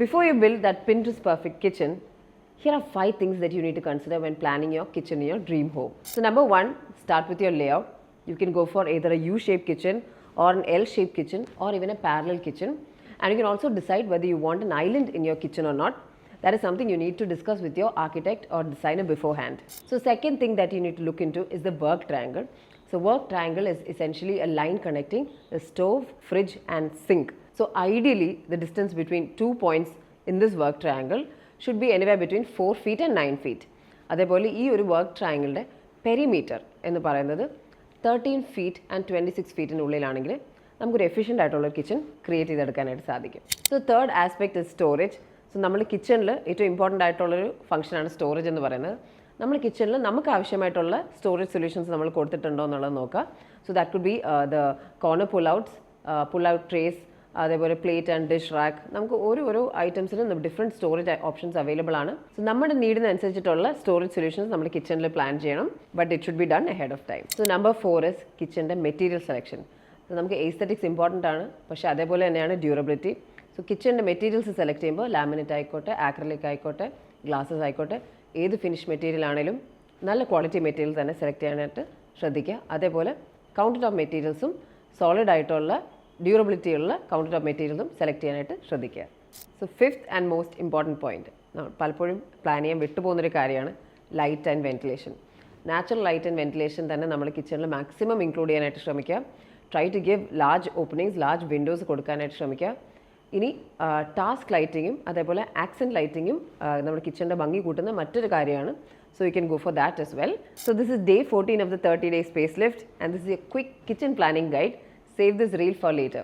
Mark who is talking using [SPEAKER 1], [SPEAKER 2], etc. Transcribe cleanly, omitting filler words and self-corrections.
[SPEAKER 1] Before you build that Pinterest perfect kitchen, here are 5 things that you need to consider when planning your kitchen in your dream home. So number 1, start with your layout. You can go for either a U-shaped kitchen or an L-shaped kitchen or even a parallel kitchen. And you can also decide whether you want an island in your kitchen or not. That is something you need to discuss with your architect or designer beforehand. So second thing that you need to look into is the work triangle. So work triangle is essentially a line connecting the stove, fridge and sink. So ideally the distance between 2 points in this work triangle should be anywhere between 4 feet and 9 feet. അതേപോലെ ഈ ഒരു work ട്രയാങ്കിളിൻ്റെ perimeter എന്ന് പറയുന്നത് 13 feet and 26 ഫീറ്റിനുള്ളിലാണെങ്കിൽ നമുക്കൊരു efficient ആയിട്ടുള്ള kitchen create ചെയ്തെടുക്കാനായിട്ട് സാധിക്കും. So third aspect is storage. So നമ്മൾ കിച്ചണിൽ ഏറ്റവും ഇമ്പോർട്ടൻ്റ് ആയിട്ടുള്ളൊരു ഫംഗ്ഷനാണ് സ്റ്റോറേജ് എന്ന് പറയുന്നത്. നമ്മൾ കിച്ചണിൽ നമുക്ക് ആവശ്യമായിട്ടുള്ള സ്റ്റോറേജ് സൊല്യൂഷൻസ് നമ്മൾ കൊടുത്തിട്ടുണ്ടോ എന്നുള്ളത് നോക്കുക. So that could be the corner pull out trace, അതേപോലെ പ്ലേറ്റ് ആൻഡ് ഡിഷ് റാക്ക്. നമുക്ക് ഓരോ ഐറ്റംസിനും ഡിഫറെൻറ്റ് സ്റ്റോറേജ് ഓപ്ഷൻസ് അവൈലബിൾ ആണ്. സോ നമ്മുടെ നീഡിനനുസരിച്ചിട്ടുള്ള സ്റ്റോറേജ് സൊല്യൂഷൻസ് നമ്മൾ കിച്ചണിൽ പ്ലാൻ ചെയ്യണം. But it should be done ahead of time. So number 4 is കിച്ചൻ്റെ material selection. നമുക്ക് എസ്തെറ്റിക്സ് ഇമ്പോർട്ടൻ്റ് ആണ്, പക്ഷേ അതേപോലെ തന്നെയാണ് ഡ്യൂറബിലിറ്റി. സോ കിച്ചൻ്റെ മെറ്റീരിയൽസ് സെലക്ട് ചെയ്യുമ്പോൾ ലാമിനേറ്റ് ആയിക്കോട്ടെ, ആക്രിലിക് ആയിക്കോട്ടെ, ഗ്ലാസസ് ആയിക്കോട്ടെ, ഏത് ഫിനിഷ് മെറ്റീരിയൽ ആണെങ്കിലും നല്ല ക്വാളിറ്റി മെറ്റീരിയൽ തന്നെ സെലക്ട് ചെയ്യാനായിട്ട് ശ്രദ്ധിക്കുക. അതേപോലെ കൗണ്ടർ ടോപ്പ് മെറ്റീരിയൽസും സോളിഡ് ആയിട്ടുള്ള ഡ്യൂറബിലിറ്റി ഉള്ള കൗണ്ടർ ടോപ്പ് മെറ്റീരിയലും സെലക്ട് ചെയ്യാനായിട്ട് ശ്രദ്ധിക്കുക. So fifth and most important point, പലപ്പോഴും പ്ലാൻ ചെയ്യാൻ വിട്ടുപോകുന്നൊരു കാര്യമാണ് light and ventilation. Natural light and ventilation തന്നെ നമ്മൾ കിച്ചണിൽ മാക്സിമം ഇൻക്ലൂഡ് ചെയ്യാനായിട്ട് ശ്രമിക്കുക. Try to give large openings, large windows കൊടുക്കാനായിട്ട് ശ്രമിക്കുക. ഇനി ടാസ്ക് ലൈറ്റിങ്ങും അതേപോലെ ആക്സെൻറ്റ് ലൈറ്റിങ്ങും നമ്മുടെ കിച്ചണിൻ്റെ ഭംഗി കൂട്ടുന്ന മറ്റൊരു കാര്യമാണ്. So you can go for that as well. So this is day 14 of the 30-day space lift, and this is a quick kitchen planning guide. Save this reel for later.